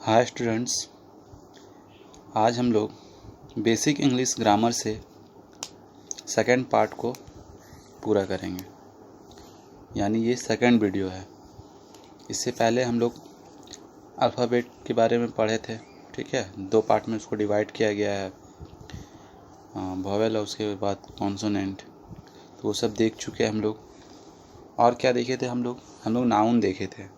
Hi students, आज हम लोग बेसिक इंग्लिश ग्रामर से सेकंड पार्ट को पूरा करेंगे। यानी ये सेकंड वीडियो है। इससे पहले हम लोग अल्फ़ाबेट के बारे में पढ़े थे, ठीक है। 2 पार्ट में उसको डिवाइड किया गया है, वोवेल और उसके बाद कॉन्सोनेंट, तो वो सब देख चुके हैं हम लोग। और क्या देखे थे हम लोग नाउन देखे थे।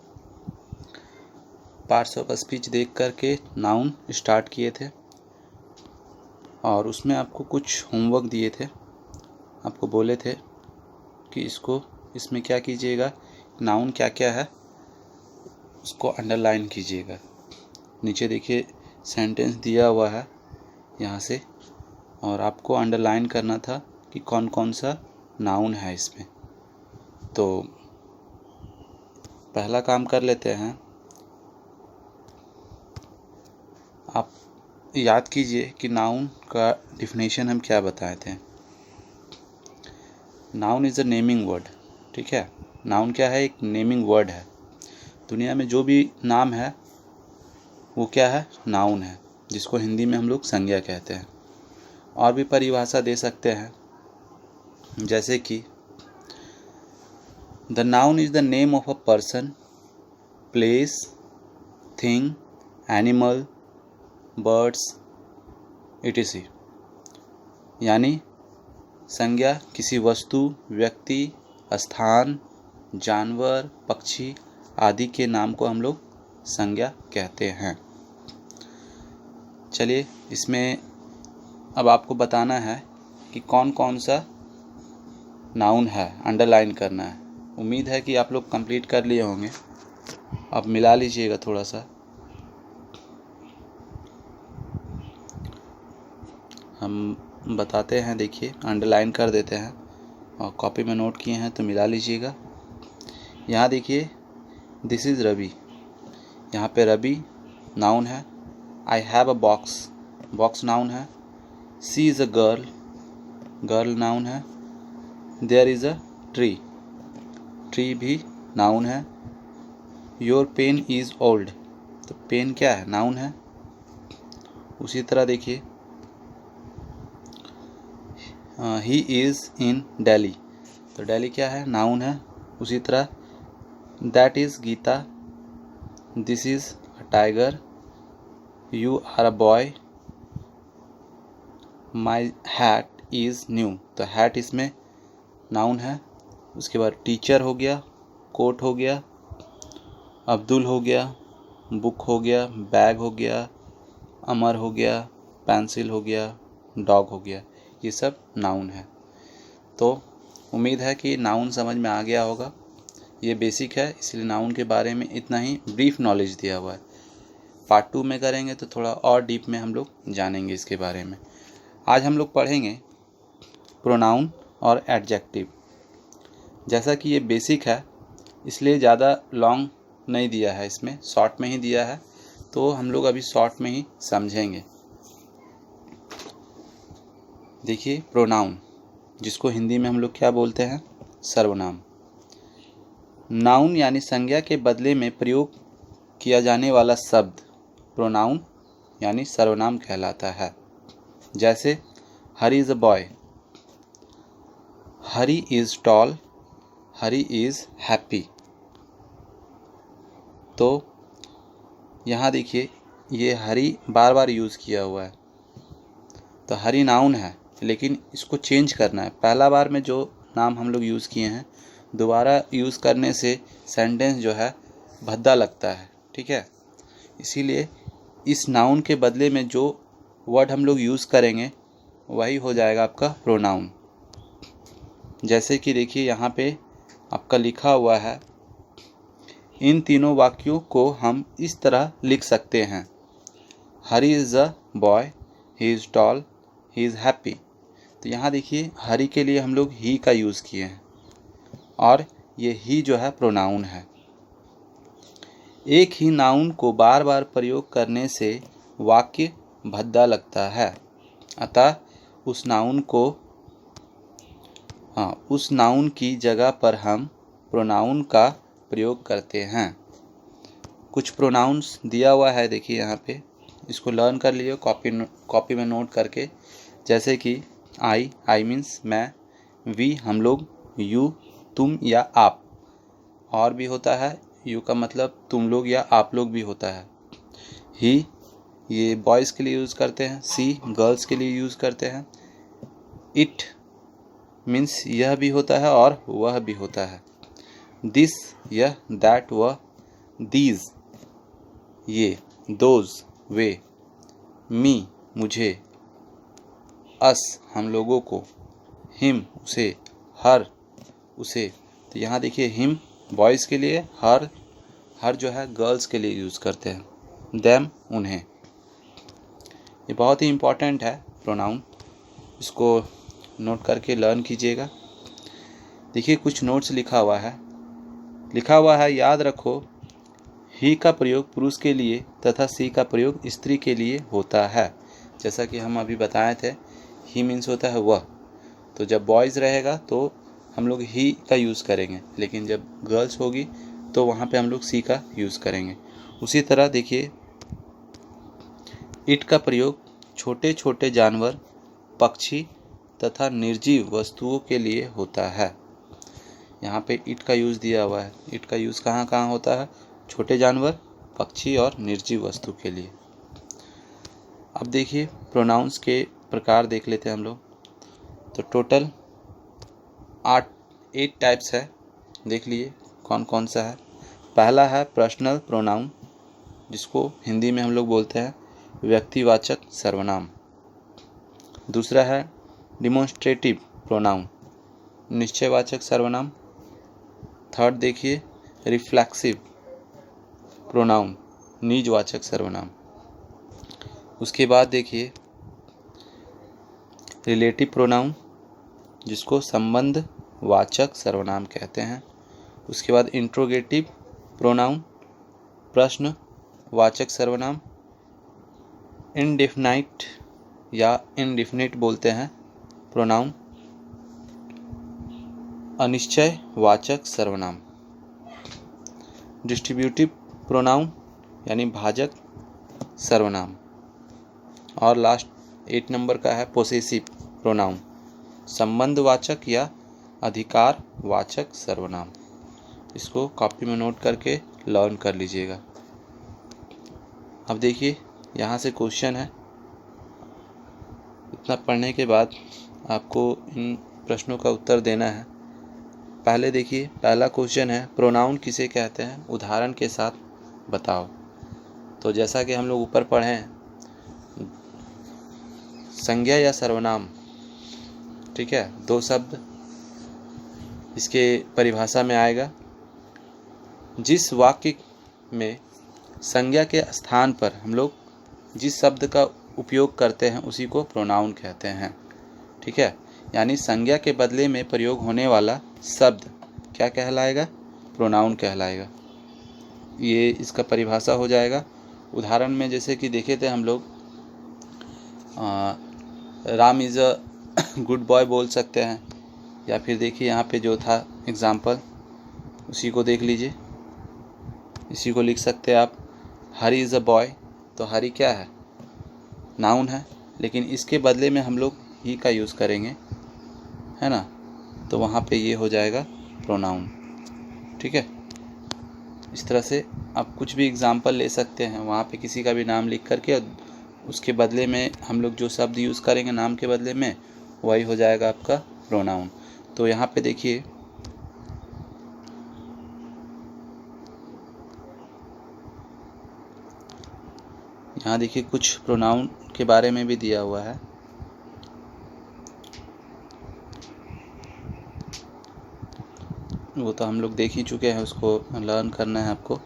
पार्ट्स ऑफ स्पीच देख करके नाउन स्टार्ट किए थे और उसमें आपको कुछ होमवर्क दिए थे। आपको बोले थे कि इसमें क्या कीजिएगा, नाउन क्या क्या है उसको अंडरलाइन कीजिएगा। नीचे देखिए सेंटेंस दिया हुआ है यहाँ से, और आपको अंडरलाइन करना था कि कौन कौन सा नाउन है इसमें। तो पहला काम कर लेते हैं। आप याद कीजिए कि नाउन का डिफिनेशन हम क्या बताए थे। Noun is a naming word, ठीक है। नाउन क्या है, एक नेमिंग वर्ड है। दुनिया में जो भी नाम है वो क्या है, नाउन है, जिसको हिंदी में हम लोग संज्ञा कहते हैं। और भी परिभाषा दे सकते हैं, जैसे कि the noun is the name of a person, place, thing, animal, birds, etc। यानी संज्ञा किसी वस्तु, व्यक्ति, स्थान, जानवर, पक्षी आदि के नाम को हम लोग संज्ञा कहते हैं। चलिए, इसमें अब आपको बताना है कि कौन कौन सा नाउन है, अंडरलाइन करना है। उम्मीद है कि आप लोग कंप्लीट कर लिए होंगे। अब मिला लीजिएगा थोड़ा सा। हम बताते हैं, देखिए अंडरलाइन कर देते हैं और कॉपी में नोट किए हैं तो मिला लीजिएगा। यहाँ देखिए, दिस इज़ रवि, यहाँ पे रवि नाउन है। I have a box, box noun है। She is a girl, girl noun है। There is a tree, tree भी नाउन है। योर पेन इज़ ओल्ड, तो पेन क्या है, नाउन है। उसी तरह देखिए, ही इज़ इन दिल्ली, तो दिल्ली क्या है, नाउन है। उसी तरह that is Gita, this is a tiger, you are a boy, my hat is new, तो हैट इसमें नाउन है। उसके बाद टीचर हो गया, कोट हो गया, अब्दुल हो गया, बुक हो गया, बैग हो गया, अमर हो गया, पेंसिल हो गया, डॉग हो गया। ये सब नाउन है। तो उम्मीद है कि नाउन समझ में आ गया होगा। ये बेसिक है, इसलिए नाउन के बारे में इतना ही ब्रीफ नॉलेज दिया हुआ है। पार्ट 2 में करेंगे तो थोड़ा और डीप में हम लोग जानेंगे इसके बारे में। आज हम लोग पढ़ेंगे प्रोनाउन और एडजेक्टिव। जैसा कि ये बेसिक है इसलिए ज़्यादा लॉन्ग नहीं दिया है, इसमें शॉर्ट में ही दिया है, तो हम लोग अभी शॉर्ट में ही समझेंगे। देखिए, प्रोनाउन, जिसको हिंदी में हम लोग क्या बोलते हैं, सर्वनाम। नाउन यानी संज्ञा के बदले में प्रयोग किया जाने वाला शब्द प्रोनाउन यानी सर्वनाम कहलाता है। जैसे Hari is a boy, Hari is tall, Hari is happy. तो यहाँ देखिए, ये हरी बार बार यूज़ किया हुआ है, तो हरी नाउन है, लेकिन इसको चेंज करना है। पहला बार में जो नाम हम लोग यूज़ किए हैं, दोबारा यूज़ करने से सेंटेंस जो है भद्दा लगता है, ठीक है। इसीलिए इस नाउन के बदले में जो वर्ड हम लोग यूज़ करेंगे वही हो जाएगा आपका प्रोनाउन। जैसे कि देखिए, यहाँ पे आपका लिखा हुआ है, इन तीनों वाक्यों को हम इस तरह लिख सकते हैं। Hari is a boy, he is tall, he is happy. तो यहाँ देखिए, हरी के लिए हम लोग ही का यूज़ किए हैं और ये ही जो है प्रोनाउन है। एक ही नाउन को बार बार प्रयोग करने से वाक्य भद्दा लगता है, अतः उस नाउन की जगह पर हम प्रोनाउन का प्रयोग करते हैं। कुछ प्रोनाउंस दिया हुआ है, देखिए यहाँ पे, इसको लर्न कर लिए कॉपी में नोट करके। जैसे कि आई मीन्स मैं, वी हम लोग, यू तुम या आप, और भी होता है यू का मतलब तुम लोग या आप लोग भी होता है। ही ये बॉयज़ के लिए यूज़ करते हैं, सी गर्ल्स के लिए यूज़ करते हैं। इट मीन्स यह भी होता है और वह भी होता है। दिस यह, दैट वह, दीज ये, दोज वे, मी मुझे, अस हम लोगों को, हिम उसे, हर उसे। तो यहाँ देखिए हिम बॉयज़ के लिए, हर जो है गर्ल्स के लिए यूज़ करते हैं, देम उन्हें। ये बहुत ही इम्पॉर्टेंट है प्रोनाउन, इसको नोट करके लर्न कीजिएगा। देखिए कुछ नोट्स लिखा हुआ है, याद रखो ही का प्रयोग पुरुष के लिए तथा सी का प्रयोग स्त्री के लिए होता है। जैसा कि हम अभी बताए थे, ही मीन्स होता है वह, तो जब बॉयज़ रहेगा तो हम लोग ही का यूज़ करेंगे, लेकिन जब गर्ल्स होगी तो वहाँ पे हम लोग सी का यूज़ करेंगे। उसी तरह देखिए इट का प्रयोग छोटे छोटे जानवर, पक्षी तथा निर्जीव वस्तुओं के लिए होता है। यहाँ पे इट का यूज़ दिया हुआ है, इट का यूज़ कहाँ कहाँ होता है, छोटे जानवर, पक्षी और निर्जीव वस्तु के लिए। अब देखिए प्रोनाउंस के प्रकार देख लेते हैं हम लोग। तो टोटल 8 टाइप्स है, देख लिए कौन कौन सा है। पहला है पर्सनल प्रोनाउन, जिसको हिंदी में हम लोग बोलते हैं व्यक्तिवाचक सर्वनाम। दूसरा है डिमॉन्स्ट्रेटिव प्रोनाउन, निश्चयवाचक सर्वनाम। थर्ड देखिए रिफ्लेक्सिव प्रोनाउन, निजवाचक सर्वनाम। उसके बाद देखिए रिलेटिव प्रोनाउन, जिसको संबंधवाचक सर्वनाम कहते हैं। उसके बाद इंट्रोगेटिव प्रोनाउन, प्रश्नवाचक सर्वनाम। इंडेफिनाइट या इनडिफिनिट बोलते हैं प्रोनाउन, अनिश्चयवाचक सर्वनाम। डिस्ट्रीब्यूटिव प्रोनाउन यानी भाजक सर्वनाम। और लास्ट 8 नंबर का है पोसेसिव प्रोनाउन, संबंधवाचक या अधिकारवाचक सर्वनाम। इसको कॉपी में नोट करके लर्न कर लीजिएगा। अब देखिए यहाँ से क्वेश्चन है, इतना पढ़ने के बाद आपको इन प्रश्नों का उत्तर देना है। पहले देखिए पहला क्वेश्चन है, प्रोनाउन किसे कहते हैं, उदाहरण के साथ बताओ। तो जैसा कि हम लोग ऊपर पढ़े हैं, संज्ञा या सर्वनाम, ठीक है, 2 शब्द इसके परिभाषा में आएगा। जिस वाक्य में संज्ञा के स्थान पर हम लोग जिस शब्द का उपयोग करते हैं उसी को प्रोनाउन कहते हैं, ठीक है। यानी संज्ञा के बदले में प्रयोग होने वाला शब्द क्या कहलाएगा, प्रोनाउन कहलाएगा। ये इसका परिभाषा हो जाएगा। उदाहरण में जैसे कि देखे थे हम लोग, Ram is a good boy बोल सकते हैं, या फिर देखिए यहाँ पे जो था एग्जाम्पल उसी को देख लीजिए, इसी को लिख सकते हैं आप, हरी इज़ अ बॉय। तो हरी क्या है, नाउन है, लेकिन इसके बदले में हम लोग ही का यूज़ करेंगे, है ना, तो वहाँ पे ये हो जाएगा प्रोनाउन, ठीक है। इस तरह से आप कुछ भी एग्जाम्पल ले सकते हैं, वहाँ पे किसी का भी नाम लिख करके उसके बदले में हम लोग जो शब्द यूज़ करेंगे नाम के बदले में, वही हो जाएगा आपका प्रोनाउन। तो यहाँ पे देखिए कुछ प्रोनाउन के बारे में भी दिया हुआ है। वो तो हम लोग देख ही चुके हैं, उसको लर्न करना है आपको।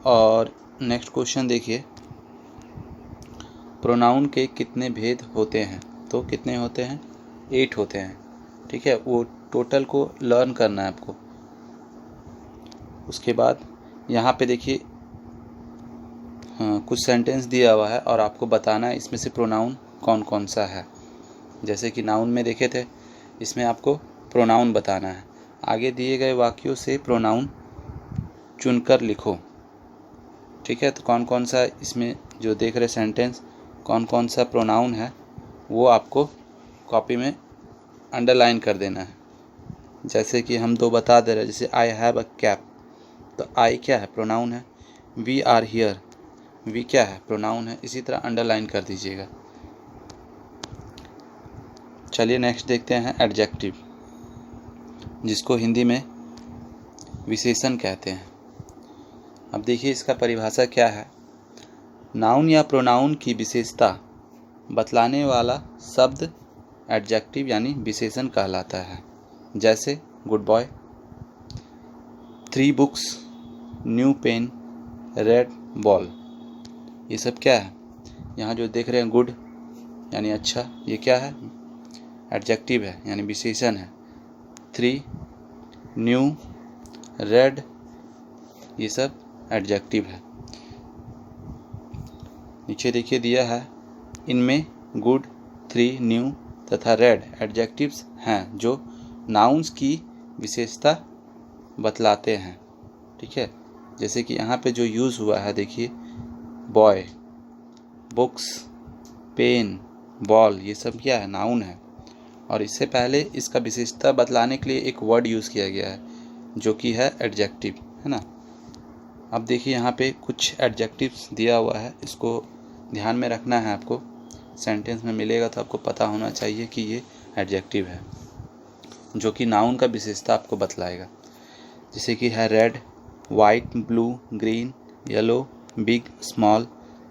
और नेक्स्ट क्वेश्चन देखिए, प्रोनाउन के कितने भेद होते हैं। तो कितने होते हैं, 8 होते हैं, ठीक है। वो टोटल को लर्न करना है आपको। उसके बाद यहाँ पे देखिए कुछ सेंटेंस दिया हुआ है और आपको बताना है इसमें से प्रोनाउन कौन कौन सा है। जैसे कि नाउन में देखे थे, इसमें आपको प्रोनाउन बताना है। आगे दिए गए वाक्यों से प्रोनाउन चुनकर लिखो। ठीक है। तो कौन कौन सा इसमें जो देख रहे सेंटेंस कौन कौन सा प्रोनाउन है वो आपको कॉपी में अंडरलाइन कर देना है। जैसे कि हम दो बता दे रहे हैं, जैसे आई हैव अ कैप, तो आई क्या है, प्रोनाउन है। वी आर हियर, वी क्या है, प्रोनाउन है। इसी तरह अंडरलाइन कर दीजिएगा। चलिए नेक्स्ट देखते हैं एडजेक्टिव, जिसको हिंदी में विशेषण कहते हैं। अब देखिए इसका परिभाषा क्या है। नाउन या प्रोनाउन की विशेषता बतलाने वाला शब्द एडजेक्टिव यानी विशेषण कहलाता है। जैसे good boy, 3 books, new pen, red ball. ये सब क्या है, यहाँ जो देख रहे हैं गुड यानी अच्छा, ये क्या है, एडजेक्टिव है यानी विशेषण है। 3, न्यू, रेड, ये सब एडजेक्टिव है। नीचे देखिए दिया है, इनमें गुड, 3, न्यू तथा रेड एडजेक्टिव्स हैं जो नाउन्स की विशेषता बतलाते हैं। ठीक है। जैसे कि यहाँ पे जो यूज़ हुआ है देखिए, बॉय, बुक्स, पेन, बॉल, ये सब क्या है, नाउन है। और इससे पहले इसका विशेषता बतलाने के लिए एक वर्ड यूज़ किया गया है जो कि है एडजेक्टिव, है ना। अब देखिए यहाँ पे कुछ एडजेक्टिव्स दिया हुआ है, इसको ध्यान में रखना है आपको। सेंटेंस में मिलेगा तो आपको पता होना चाहिए कि ये एडजेक्टिव है जो कि नाउन का विशेषता आपको बतलाएगा। जैसे कि है red, white, blue, green, yellow, big, small,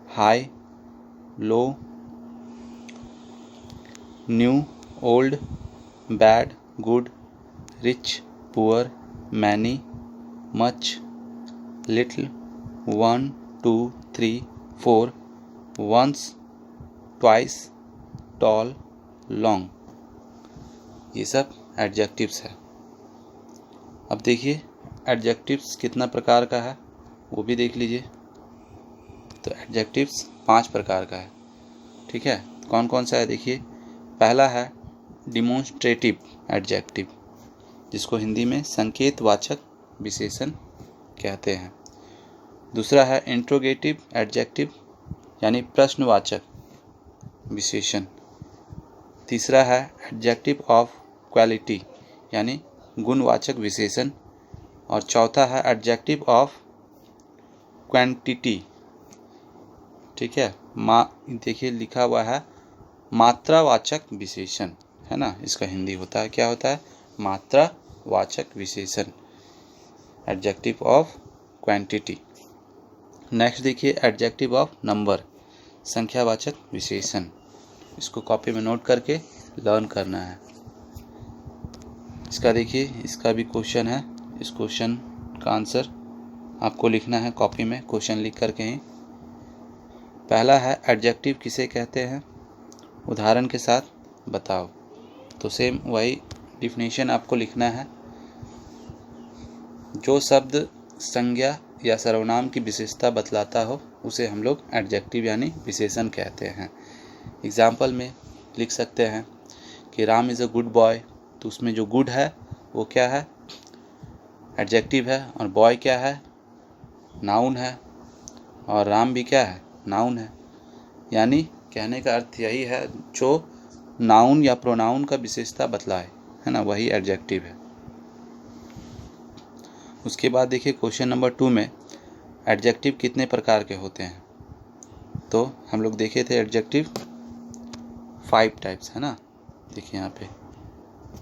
high, low, new, old, bad, good, rich, poor, many, much, little, 1, 2, 3, 4, once, twice, tall, long. ये सब एडजेक्टिव्स है। अब देखिए एडजेक्टिव्स कितना प्रकार का है वो भी देख लीजिए। तो एडजेक्टिव्स 5 प्रकार का है। ठीक है। कौन कौन सा है देखिए। पहला है डिमोन्स्ट्रेटिव एडजेक्टिव, जिसको हिंदी में संकेतवाचक विशेषण कहते हैं। दूसरा है इंट्रोगेटिव एडजेक्टिव यानी प्रश्नवाचक विशेषण। तीसरा है एडजेक्टिव ऑफ क्वालिटी यानी गुणवाचक विशेषण। और चौथा है एडजेक्टिव ऑफ क्वांटिटी। ठीक है। देखिए लिखा हुआ है मात्रावाचक विशेषण, है ना। इसका हिंदी होता है, क्या होता है, मात्रावाचक विशेषण, एडजेक्टिव ऑफ क्वांटिटी। नेक्स्ट देखिए एडजेक्टिव ऑफ नंबर, संख्यावाचक विशेषण। इसको कॉपी में नोट करके लर्न करना है। इसका देखिए, इसका भी क्वेश्चन है। इस क्वेश्चन का आंसर आपको लिखना है कॉपी में, क्वेश्चन लिख करके ही। पहला है एडजेक्टिव किसे कहते हैं, उदाहरण के साथ बताओ। तो सेम वही डिफिनीशन आपको लिखना है। जो शब्द संज्ञा या सर्वनाम की विशेषता बतलाता हो उसे हम लोग एडजेक्टिव यानी विशेषण कहते हैं। एग्जाम्पल में लिख सकते हैं कि Ram is a good boy, तो उसमें जो गुड है वो क्या है, एडजेक्टिव है, और बॉय क्या है, नाउन है, और राम भी क्या है, नाउन है। यानी कहने का अर्थ यही है, जो नाउन या प्रोनाउन का विशेषता बतलाए, है ना, वही एडजेक्टिव है। उसके बाद देखिए क्वेश्चन नंबर 2 में एडजेक्टिव कितने प्रकार के होते हैं। तो हम लोग देखे थे एडजेक्टिव 5 टाइप्स, है ना। देखिए यहाँ पे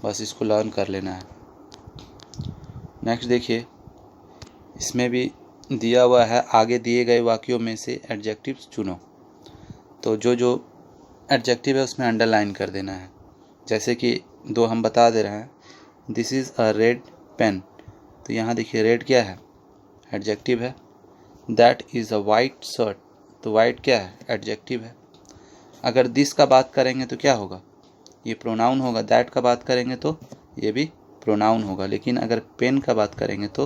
बस इसको लर्न कर लेना है। नेक्स्ट देखिए, इसमें भी दिया हुआ है, आगे दिए गए वाक्यों में से एडजेक्टिव्स चुनो। तो जो जो एडजेक्टिव है उसमें अंडरलाइन कर देना है। जैसे कि 2 हम बता दे रहे हैं, this is a red pen. तो यहाँ देखिए रेड क्या है, एडजेक्टिव है। That is a white shirt, तो वाइट क्या है, एडजेक्टिव है। अगर दिस का बात करेंगे तो क्या होगा, ये प्रोनाउन होगा। दैट का बात करेंगे तो ये भी प्रोनाउन होगा। लेकिन अगर पेन का बात करेंगे तो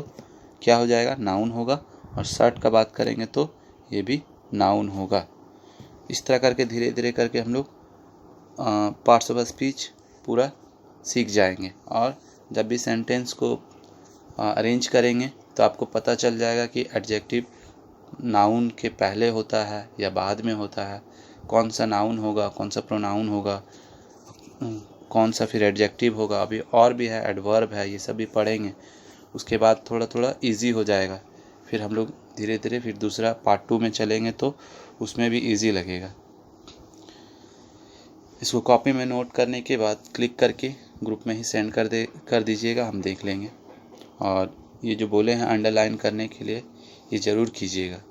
क्या हो जाएगा, नाउन होगा। और शर्ट का बात करेंगे तो ये भी नाउन होगा। इस तरह करके धीरे धीरे करके हम लोग पार्ट्स ऑफ स्पीच पूरा सीख जाएंगे। और जब भी सेंटेंस को अरेंज करेंगे तो आपको पता चल जाएगा कि एडजेक्टिव नाउन के पहले होता है या बाद में होता है, कौन सा नाउन होगा, कौन सा प्रोनाउन होगा, कौन सा फिर एडजेक्टिव होगा, अभी और भी है, एडवर्ब है, ये सब भी पढ़ेंगे। उसके बाद थोड़ा थोड़ा इजी हो जाएगा। फिर हम लोग धीरे धीरे फिर दूसरा पार्ट 2 में चलेंगे तो उसमें भी इजी लगेगा। इसको कॉपी में नोट करने के बाद क्लिक करके ग्रुप में ही सेंड कर दीजिएगा, हम देख लेंगे। और ये जो बोले हैं अंडरलाइन करने के लिए, ये ज़रूर कीजिएगा।